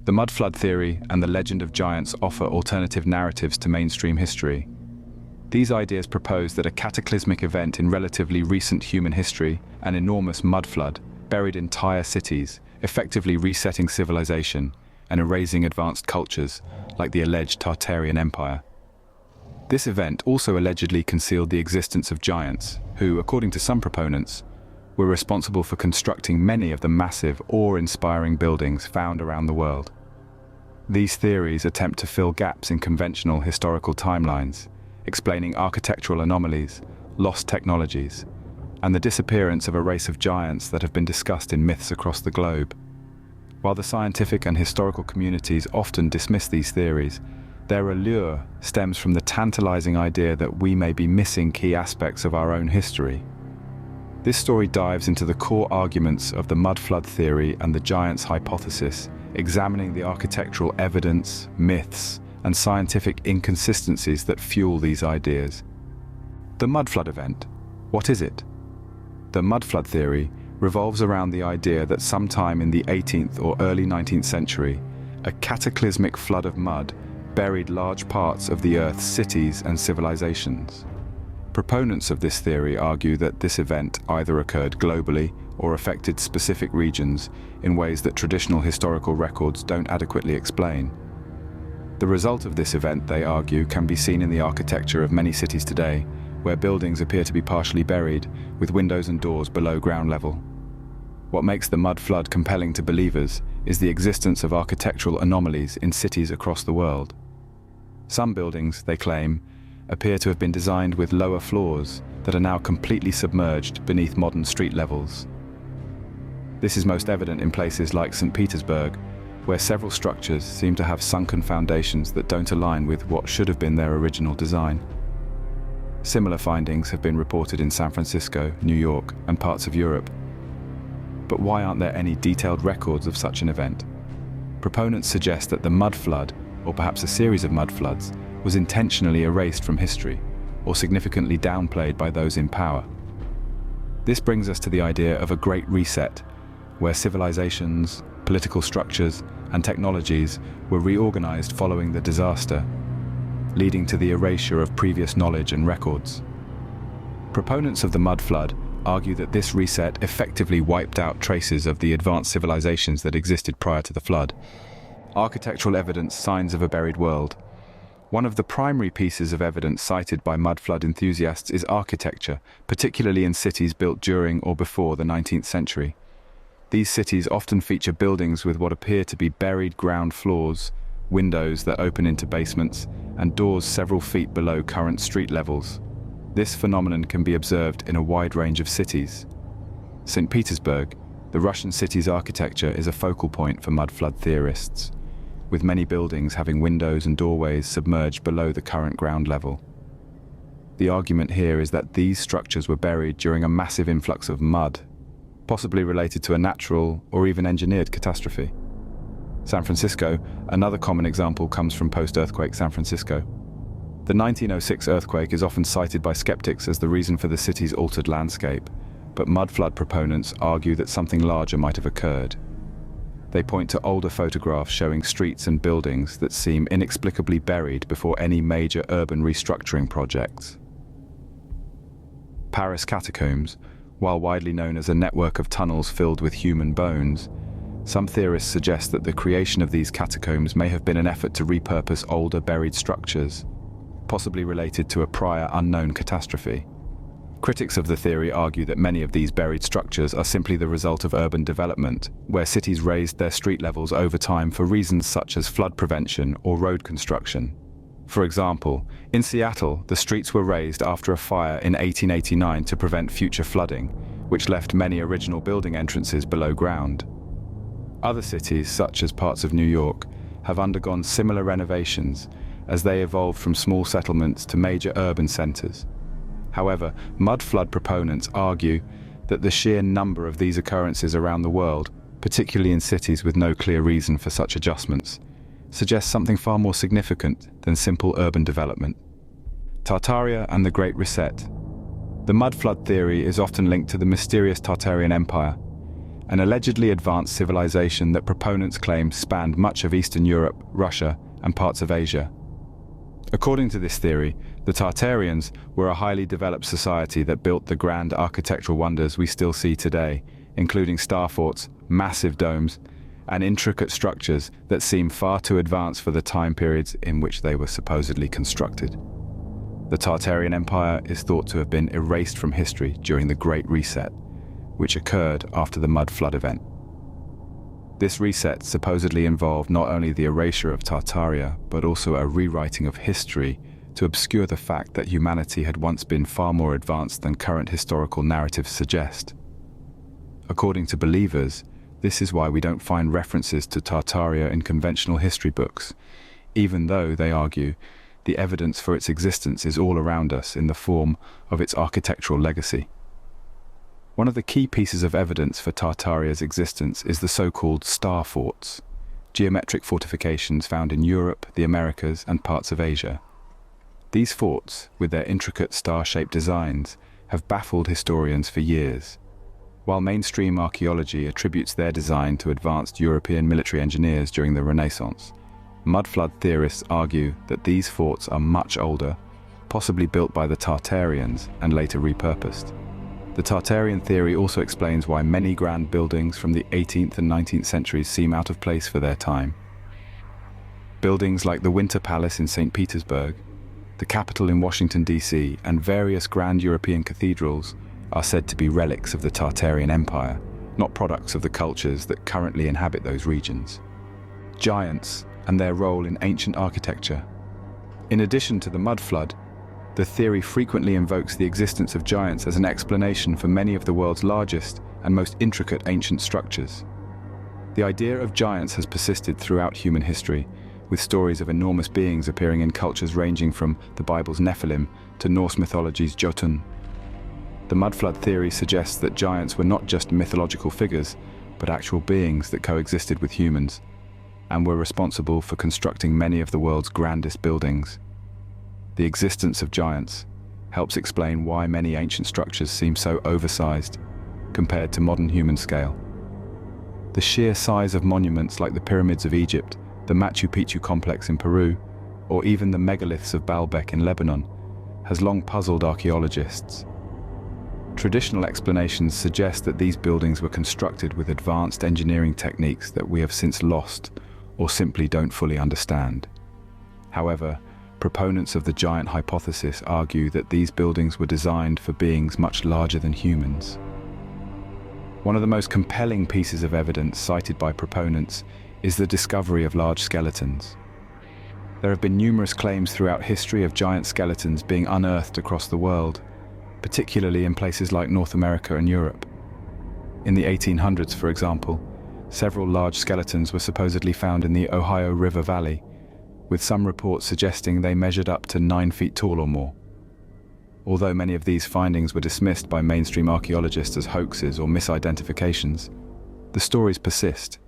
The mud flood theory and the legend of giants offer alternative narratives to mainstream history. These ideas propose that a cataclysmic event in relatively recent human history, an enormous mud flood, buried entire cities, effectively resetting civilization and erasing advanced cultures, like the alleged Tartarian Empire. This event also allegedly concealed the existence of giants, who, according to some proponents, were responsible for constructing many of the massive, awe-inspiring buildings found around the world. These theories attempt to fill gaps in conventional historical timelines, explaining architectural anomalies, lost technologies, and the disappearance of a race of giants that have been discussed in myths across the globe. While the scientific and historical communities often dismiss these theories, their allure stems from the tantalizing idea that we may be missing key aspects of our own history. This story dives into the core arguments of the mud flood theory and the giants hypothesis, examining the architectural evidence, myths, and scientific inconsistencies that fuel these ideas. The mud flood event. What is it? The mud flood theory revolves around the idea that sometime in the 18th or early 19th century, a cataclysmic flood of mud buried large parts of the Earth's cities and civilizations. Proponents of this theory argue that this event either occurred globally or affected specific regions in ways that traditional historical records don't adequately explain. The result of this event, they argue, can be seen in the architecture of many cities today, where buildings appear to be partially buried, with windows and doors below ground level. What makes the mud flood compelling to believers is the existence of architectural anomalies in cities across the world. Some buildings, they claim, appear to have been designed with lower floors that are now completely submerged beneath modern street levels. This is most evident in places like St. Petersburg, where several structures seem to have sunken foundations that don't align with what should have been their original design. Similar findings have been reported in San Francisco, New York, and parts of Europe. But why aren't there any detailed records of such an event? Proponents suggest that the mud flood, or perhaps a series of mud floods, was intentionally erased from history, or significantly downplayed by those in power. This brings us to the idea of a great reset, where civilizations, political structures, and technologies were reorganized following the disaster, leading to the erasure of previous knowledge and records. Proponents of the mud flood argue that this reset effectively wiped out traces of the advanced civilizations that existed prior to the flood. Architectural evidence, signs of a buried world. One of the primary pieces of evidence cited by mud flood enthusiasts is architecture, particularly in cities built during or before the 19th century. These cities often feature buildings with what appear to be buried ground floors, windows that open into basements, and doors several feet below current street levels. This phenomenon can be observed in a wide range of cities. St. Petersburg, the Russian city's architecture, is a focal point for mud flood theorists, with many buildings having windows and doorways submerged below the current ground level. The argument here is that these structures were buried during a massive influx of mud, possibly related to a natural or even engineered catastrophe. San Francisco, another common example, comes from post-earthquake San Francisco. The 1906 earthquake is often cited by skeptics as the reason for the city's altered landscape, but mud flood proponents argue that something larger might have occurred. They point to older photographs showing streets and buildings that seem inexplicably buried before any major urban restructuring projects. Paris catacombs, while widely known as a network of tunnels filled with human bones, some theorists suggest that the creation of these catacombs may have been an effort to repurpose older buried structures, possibly related to a prior unknown catastrophe. Critics of the theory argue that many of these buried structures are simply the result of urban development, where cities raised their street levels over time for reasons such as flood prevention or road construction. For example, in Seattle, the streets were raised after a fire in 1889 to prevent future flooding, which left many original building entrances below ground. Other cities, such as parts of New York, have undergone similar renovations as they evolved from small settlements to major urban centers. However, mud flood proponents argue that the sheer number of these occurrences around the world, particularly in cities with no clear reason for such adjustments, suggests something far more significant than simple urban development. Tartaria and the Great Reset. The mud flood theory is often linked to the mysterious Tartarian Empire, an allegedly advanced civilization that proponents claim spanned much of Eastern Europe, Russia, and parts of Asia. According to this theory, the Tartarians were a highly developed society that built the grand architectural wonders we still see today, including star forts, massive domes, and intricate structures that seem far too advanced for the time periods in which they were supposedly constructed. The Tartarian Empire is thought to have been erased from history during the Great Reset, which occurred after the mud flood event. This reset supposedly involved not only the erasure of Tartaria, but also a rewriting of history to obscure the fact that humanity had once been far more advanced than current historical narratives suggest. According to believers, this is why we don't find references to Tartaria in conventional history books, even though, they argue, the evidence for its existence is all around us in the form of its architectural legacy. One of the key pieces of evidence for Tartaria's existence is the so-called star forts, geometric fortifications found in Europe, the Americas, and parts of Asia. These forts, with their intricate star-shaped designs, have baffled historians for years. While mainstream archaeology attributes their design to advanced European military engineers during the Renaissance, mudflood theorists argue that these forts are much older, possibly built by the Tartarians and later repurposed. The Tartarian theory also explains why many grand buildings from the 18th and 19th centuries seem out of place for their time. Buildings like the Winter Palace in St. Petersburg, the Capitol in Washington, D.C., and various grand European cathedrals are said to be relics of the Tartarian Empire, not products of the cultures that currently inhabit those regions. Giants and their role in ancient architecture. In addition to the mud flood, the theory frequently invokes the existence of giants as an explanation for many of the world's largest and most intricate ancient structures. The idea of giants has persisted throughout human history, with stories of enormous beings appearing in cultures ranging from the Bible's Nephilim to Norse mythology's Jotun. The mudflood theory suggests that giants were not just mythological figures, but actual beings that coexisted with humans, and were responsible for constructing many of the world's grandest buildings. The existence of giants helps explain why many ancient structures seem so oversized compared to modern human scale. The sheer size of monuments like the pyramids of Egypt, the Machu Picchu complex in Peru, or even the megaliths of Baalbek in Lebanon, has long puzzled archaeologists. Traditional explanations suggest that these buildings were constructed with advanced engineering techniques that we have since lost or simply don't fully understand. However, proponents of the giant hypothesis argue that these buildings were designed for beings much larger than humans. One of the most compelling pieces of evidence cited by proponents is the discovery of large skeletons. There have been numerous claims throughout history of giant skeletons being unearthed across the world, particularly in places like North America and Europe. In the 1800s, for example, several large skeletons were supposedly found in the Ohio River Valley, with some reports suggesting they measured up to 9 feet tall or more. Although many of these findings were dismissed by mainstream archaeologists as hoaxes or misidentifications, the stories persist,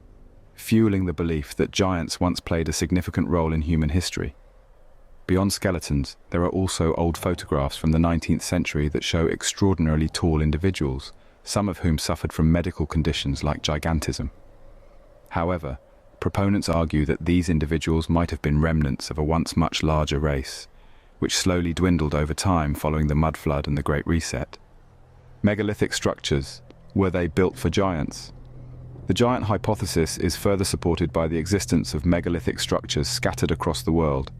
fueling the belief that giants once played a significant role in human history. Beyond skeletons, there are also old photographs from the 19th century that show extraordinarily tall individuals, some of whom suffered from medical conditions like gigantism. However, proponents argue that these individuals might have been remnants of a once much larger race, which slowly dwindled over time following the mud flood and the Great Reset. Megalithic structures, were they built for giants? The giant hypothesis is further supported by the existence of megalithic structures scattered across the world.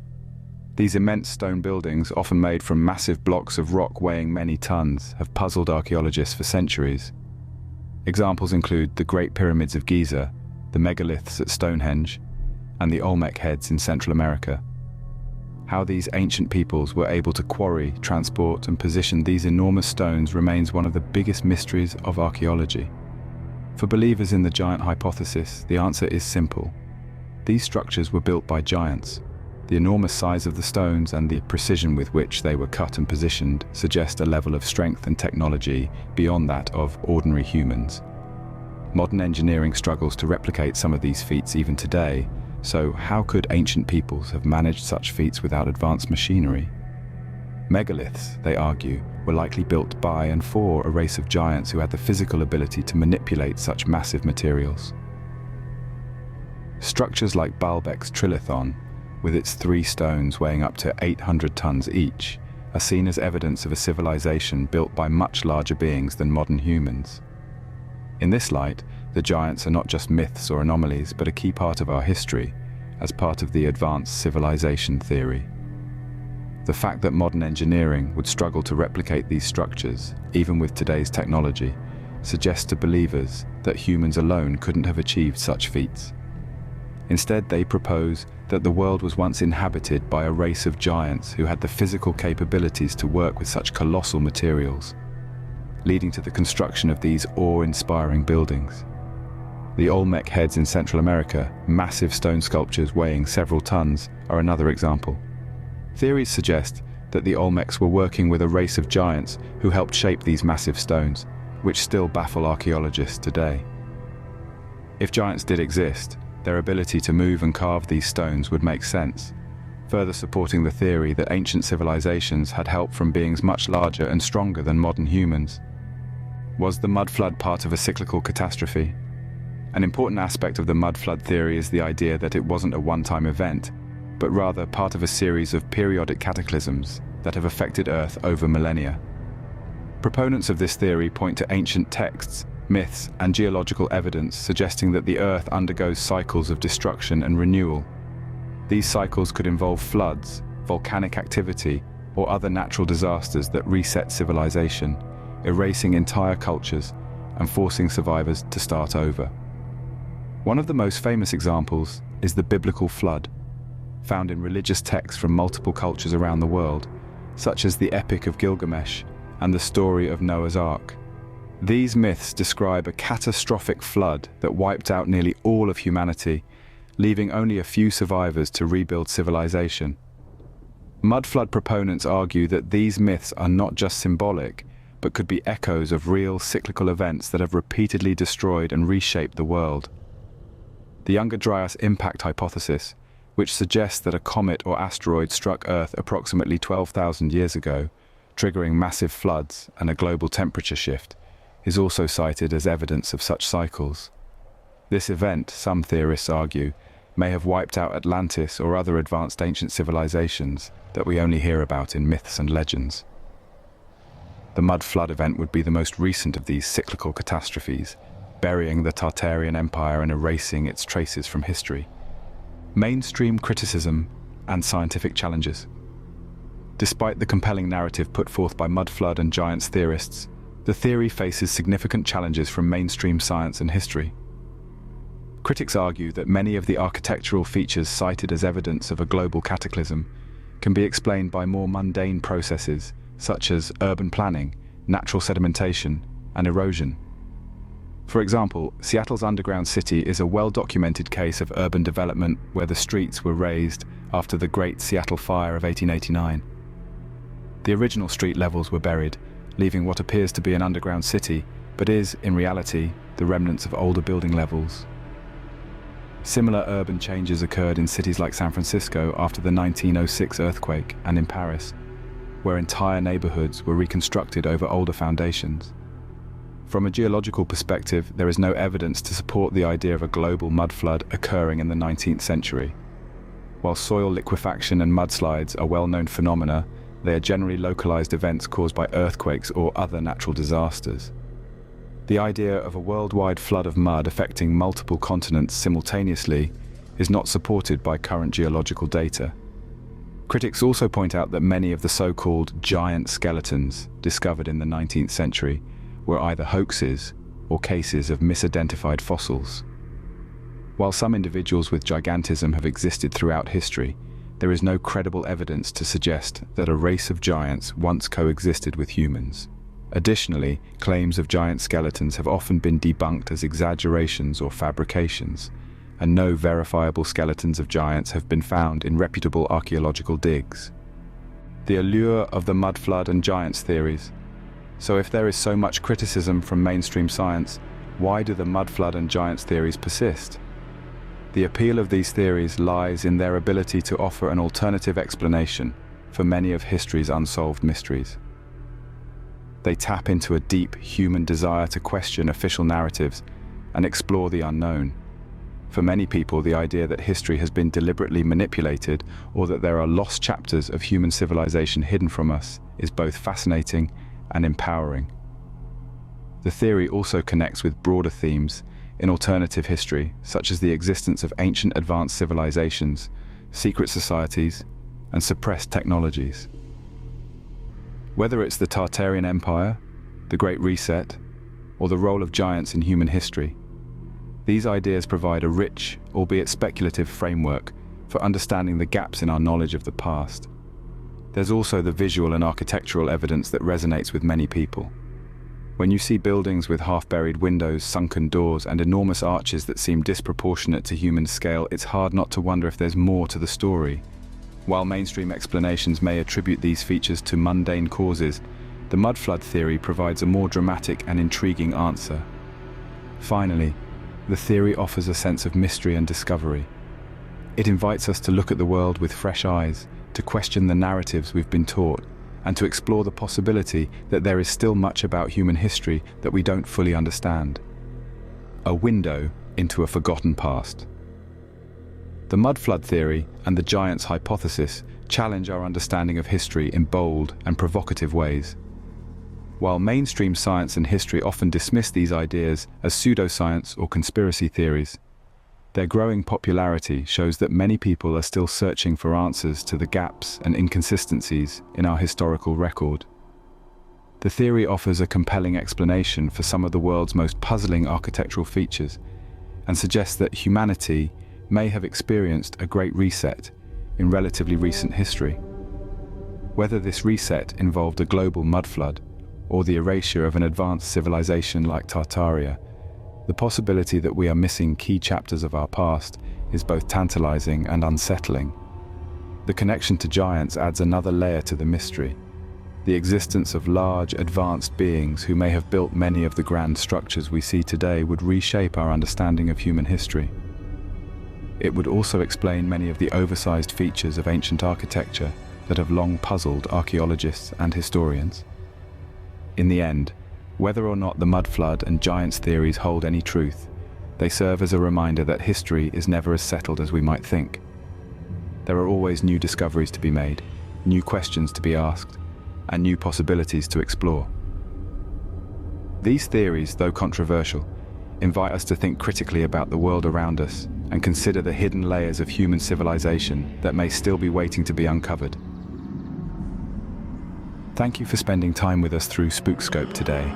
These immense stone buildings, often made from massive blocks of rock weighing many tons, have puzzled archaeologists for centuries. Examples include the Great Pyramids of Giza, the megaliths at Stonehenge, and the Olmec heads in Central America. How these ancient peoples were able to quarry, transport, and position these enormous stones remains one of the biggest mysteries of archaeology. For believers in the giant hypothesis, the answer is simple. These structures were built by giants. The enormous size of the stones and the precision with which they were cut and positioned suggest a level of strength and technology beyond that of ordinary humans. Modern engineering struggles to replicate some of these feats even today, so how could ancient peoples have managed such feats without advanced machinery? Megaliths, they argue, were likely built by and for a race of giants who had the physical ability to manipulate such massive materials. Structures like Baalbek's Trilithon, with its 3 stones weighing up to 800 tons each, are seen as evidence of a civilization built by much larger beings than modern humans. In this light, the giants are not just myths or anomalies, but a key part of our history, as part of the advanced civilization theory. The fact that modern engineering would struggle to replicate these structures, even with today's technology, suggests to believers that humans alone couldn't have achieved such feats. Instead, they propose that the world was once inhabited by a race of giants who had the physical capabilities to work with such colossal materials, leading to the construction of these awe-inspiring buildings. The Olmec heads in Central America, massive stone sculptures weighing several tons, are another example. Theories suggest that the Olmecs were working with a race of giants who helped shape these massive stones, which still baffle archaeologists today. If giants did exist, their ability to move and carve these stones would make sense, further supporting the theory that ancient civilizations had help from beings much larger and stronger than modern humans. Was the mud flood part of a cyclical catastrophe? An important aspect of the mud flood theory is the idea that it wasn't a one-time event, but rather part of a series of periodic cataclysms that have affected Earth over millennia. Proponents of this theory point to ancient texts, myths, and geological evidence suggesting that the Earth undergoes cycles of destruction and renewal. These cycles could involve floods, volcanic activity, or other natural disasters that reset civilization, erasing entire cultures and forcing survivors to start over. One of the most famous examples is the biblical flood, found in religious texts from multiple cultures around the world, such as the Epic of Gilgamesh and the story of Noah's Ark. These myths describe a catastrophic flood that wiped out nearly all of humanity, leaving only a few survivors to rebuild civilization. Mud flood proponents argue that these myths are not just symbolic, but could be echoes of real cyclical events that have repeatedly destroyed and reshaped the world. The Younger Dryas impact hypothesis, which suggests that a comet or asteroid struck Earth approximately 12,000 years ago, triggering massive floods and a global temperature shift, is also cited as evidence of such cycles. This event, some theorists argue, may have wiped out Atlantis or other advanced ancient civilizations that we only hear about in myths and legends. The mud flood event would be the most recent of these cyclical catastrophes, burying the Tartarian Empire and erasing its traces from history. Mainstream criticism and scientific challenges. Despite the compelling narrative put forth by mud flood and giants theorists, the theory faces significant challenges from mainstream science and history. Critics argue that many of the architectural features cited as evidence of a global cataclysm can be explained by more mundane processes such as urban planning, natural sedimentation, and erosion. For example, Seattle's underground city is a well-documented case of urban development where the streets were raised after the Great Seattle Fire of 1889. The original street levels were buried, leaving what appears to be an underground city, but is, in reality, the remnants of older building levels. Similar urban changes occurred in cities like San Francisco after the 1906 earthquake and in Paris, where entire neighborhoods were reconstructed over older foundations. From a geological perspective, there is no evidence to support the idea of a global mud flood occurring in the 19th century. While soil liquefaction and mudslides are well-known phenomena, they are generally localized events caused by earthquakes or other natural disasters. The idea of a worldwide flood of mud affecting multiple continents simultaneously is not supported by current geological data. Critics also point out that many of the so-called giant skeletons discovered in the 19th century were either hoaxes or cases of misidentified fossils. While some individuals with gigantism have existed throughout history, there is no credible evidence to suggest that a race of giants once coexisted with humans. Additionally, claims of giant skeletons have often been debunked as exaggerations or fabrications, and no verifiable skeletons of giants have been found in reputable archaeological digs. The allure of the mud flood and giants theories. So if there is so much criticism from mainstream science, why do the mud flood and giants theories persist? The appeal of these theories lies in their ability to offer an alternative explanation for many of history's unsolved mysteries. They tap into a deep human desire to question official narratives and explore the unknown. For many people, the idea that history has been deliberately manipulated or that there are lost chapters of human civilization hidden from us is both fascinating and empowering. The theory also connects with broader themes in alternative history, such as the existence of ancient advanced civilizations, secret societies, and suppressed technologies. Whether it's the Tartarian Empire, the Great Reset, or the role of giants in human history, these ideas provide a rich, albeit speculative, framework for understanding the gaps in our knowledge of the past. There's also the visual and architectural evidence that resonates with many people. When you see buildings with half-buried windows, sunken doors, and enormous arches that seem disproportionate to human scale, it's hard not to wonder if there's more to the story. While mainstream explanations may attribute these features to mundane causes, the mud flood theory provides a more dramatic and intriguing answer. Finally, the theory offers a sense of mystery and discovery. It invites us to look at the world with fresh eyes, to question the narratives we've been taught, and to explore the possibility that there is still much about human history that we don't fully understand. A window into a forgotten past. The mud flood theory and the giants hypothesis challenge our understanding of history in bold and provocative ways. While mainstream science and history often dismiss these ideas as pseudoscience or conspiracy theories, their growing popularity shows that many people are still searching for answers to the gaps and inconsistencies in our historical record. The theory offers a compelling explanation for some of the world's most puzzling architectural features and suggests that humanity may have experienced a great reset in relatively recent history. Whether this reset involved a global mud flood or the erasure of an advanced civilization like Tartaria, the possibility that we are missing key chapters of our past is both tantalizing and unsettling. The connection to giants adds another layer to the mystery. The existence of large, advanced beings who may have built many of the grand structures we see today would reshape our understanding of human history. It would also explain many of the oversized features of ancient architecture that have long puzzled archaeologists and historians. In the end, whether or not the mud flood and giants theories hold any truth, they serve as a reminder that history is never as settled as we might think. There are always new discoveries to be made, new questions to be asked, and new possibilities to explore. These theories, though controversial, invite us to think critically about the world around us and consider the hidden layers of human civilization that may still be waiting to be uncovered. Thank you for spending time with us through Spookscope today.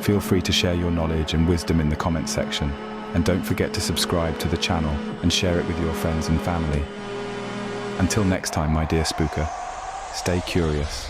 Feel free to share your knowledge and wisdom in the comment section, and don't forget to subscribe to the channel and share it with your friends and family. Until next time, my dear spooker, stay curious.